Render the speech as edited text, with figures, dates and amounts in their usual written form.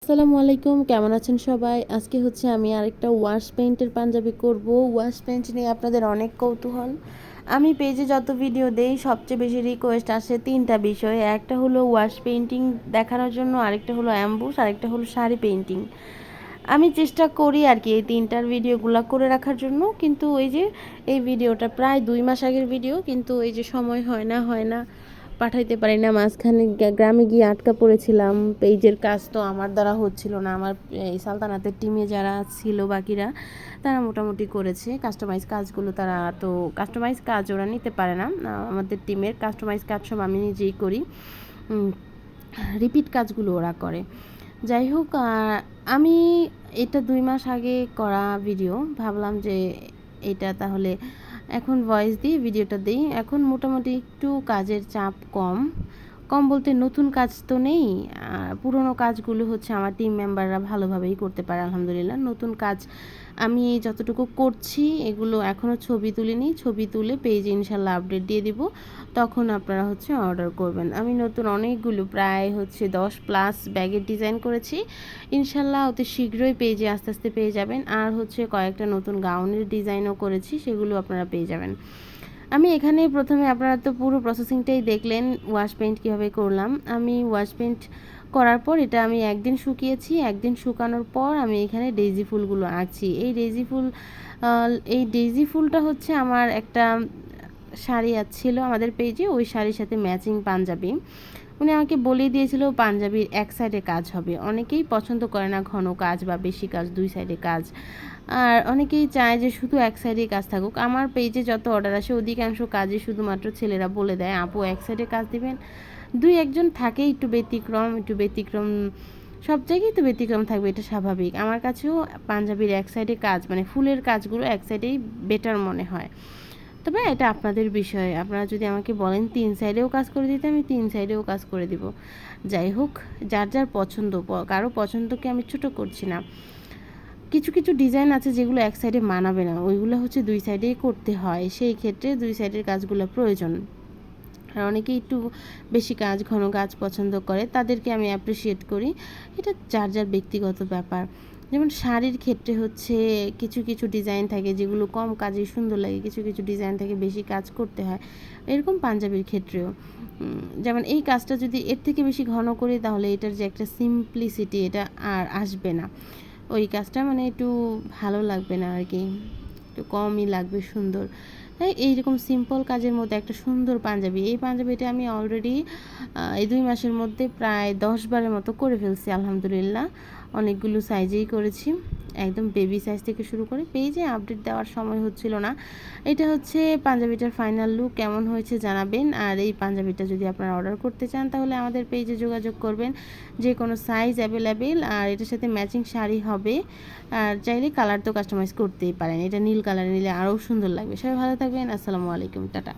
আসসালামু আলাইকুম, কেমন আছেন সবাই? আজকে হচ্ছে আমি আরেকটা ওয়াশ পেইন্টের পাঞ্জাবি করব। ওয়াশ পেইন্ট নিয়ে আপনাদের অনেক কৌতূহল। আমি পেজে যত ভিডিও দেই সবচেয়ে বেশি রিকোয়েস্ট আসে তিনটা বিষয়। একটা হলো ওয়াশ পেইন্টিং দেখানোর জন্য, আরেকটা হলো অ্যাম্বুশ, আরেকটা হলো শাড়ি পেইন্টিং। আমি চেষ্টা করি আর কি এই তিনটার ভিডিওগুলো করে রাখার জন্য, কিন্তু ওই যে এই ভিডিওটা প্রায় 2 মাস আগের ভিডিও, কিন্তু এই যে সময় হয় না পাঠাইতে পারি না। মাঝখানে গ্রামে গিয়ে আটকা পড়েছিলাম। পেজের কাজ তো আমার দ্বারা হচ্ছিল না। আমার এই সালতানাতের টিমে যারা ছিল বাকিরা, তারা মোটামুটি করেছে কাস্টমাইজ কাজগুলো। তারা তো কাস্টমাইজ কাজ ওরা নিতে পারে না। আমাদের টিমের কাস্টমাইজ কাজ সব আমি নিজেই করি, রিপিট কাজগুলো ওরা করে। যাই হোক, আমি এটা 2 মাস আগে করা ভিডিও, ভাবলাম যে এটা তাহলে এখন ভয়েস দিয়ে ভিডিওটা দিই। এখন মোটামুটি একটু কাজের চাপ কম কম বলতে নতুন কাজ তো নেই। পুরনো কাজগুলো হচ্ছে আমার টিম মেম্বাররা ভালোভাবেই করতে পারে আলহামদুলিল্লাহ। নতুন কাজ আমি যতটুকু করছি এগুলো এখনও ছবি তুলিনি। ছবি তুলে পেজে ইনশাল্লাহ আপডেট দিয়ে দিব, তখন আপনারা হচ্ছে অর্ডার করবেন। আমি নতুন অনেকগুলো প্রায় হচ্ছে 10+ ব্যাগের ডিজাইন করেছি। ইনশাল্লাহ অতি শীঘ্রই পেজে আস্তে আস্তে পেয়ে যাবেন। আর হচ্ছে কয়েকটা নতুন গাউনের ডিজাইনও করেছি, সেগুলো আপনারা পেয়ে যাবেন। আমি এখানে প্রথমে, আপনারা তো পুরো প্রসেসিংটাই দেখলেন ওয়াশ পেইন্ট কীভাবে করলাম। আমি ওয়াশ পেইন্ট করার পর এটা আমি একদিন শুকিয়েছি। একদিন শুকানোর পর আমি এখানে ডেইজি ফুলগুলো আঁকছি। এই ডেইজি ফুলটা হচ্ছে আমার একটা শাড়ি ছিল আমাদের পেজে, ওই শাড়ির সাথে ম্যাচিং পাঞ্জাবি। উনি আমাকে বলেই দিয়েছিল পাঞ্জাবির এক সাইডে কাজ হবে। অনেকেই পছন্দ করে না ঘন কাজ বা বেশি কাজ, 2 সাইডে কাজ। আর অনেকেই চায় যে শুধু এক সাইডেই কাজ থাকুক। আমার পেজে যত অর্ডার আসে অধিকাংশ কাজই শুধুমাত্র ছেলেরা বলে দেয় আপু এক সাইডে কাজ দিবেন। 2-1জন থাকে একটু ব্যতিক্রম, সব জায়গায় তো ব্যতিক্রম থাকবে, এটা স্বাভাবিক। আমার কাছেও পাঞ্জাবির এক সাইডে কাজ মানে ফুলের কাজগুলো এক সাইডেই বেটার মনে হয়। তবে এটা আপনাদের বিষয়। আপনারা যদি আমাকে বলেন 3 সাইডেও কাজ করে দিতে, আমি 3 সাইডেও কাজ করে দিব। যাই হোক, যার যার পছন্দ, কারো পছন্দকে আমি ছোট করছি না। কিছু কিছু ডিজাইন আছে যেগুলো এক সাইডে মানাবে না, ওইগুলো হচ্ছে 2 সাইডেই করতে হয়। সেই ক্ষেত্রে 2 সাইডের কাজগুলো প্রয়োজন। আর অনেকেই একটু বেশি কাজ, ঘন কাজ পছন্দ করে, তাদেরকে আমি অ্যাপ্রিসিয়েট করি। এটা যার যার ব্যক্তিগত ব্যাপার। যেমন শাড়ির ক্ষেত্রে হচ্ছে কিছু কিছু ডিজাইন থাকে যেগুলো কম কাজে সুন্দর লাগে, কিছু কিছু ডিজাইন থাকে বেশি কাজ করতে হয়। এরকম পাঞ্জাবির ক্ষেত্রেও যেমন এই কাজটা যদি এর থেকে বেশি ঘন করি তাহলে এটার যে একটা সিম্পলিসিটি, এটা আর আসবে না। ওই কাজটা মানে একটু ভালো লাগবে না আর কি, একটু কমই লাগবে সুন্দর। তাই এইরকম সিম্পল কাজের মধ্যে একটা সুন্দর পাঞ্জাবি, এই পাঞ্জাবিটা আমি অলরেডি এই 2 মাসের মধ্যে প্রায় 10বারের মতো করে ফেলছি আলহামদুলিল্লাহ। অনেকগুলো সাইজেই করেছি, একদম বেবি সাইজ থেকে শুরু করে। পেজে আপডেট দেওয়ার সময় হচ্ছিল না। এটা হচ্ছে পাঞ্জাবিটার ফাইনাল লুক, কেমন হয়েছে জানাবেন। আর এই পাঞ্জাবিটা যদি আপনারা অর্ডার করতে চান তাহলে আমাদের পেজে যোগাযোগ করবেন, যে কোনো সাইজ অ্যাভেলেবেল। আর এটার সাথে ম্যাচিং শাড়ি হবে। আর চাইলে কালার তো কাস্টমাইজ করতেই পারেন, এটা নীল কালারে নিলে আরও সুন্দর লাগবে। সবাই ভালো থাকবেন, আসসালামু আলাইকুম, টাটা।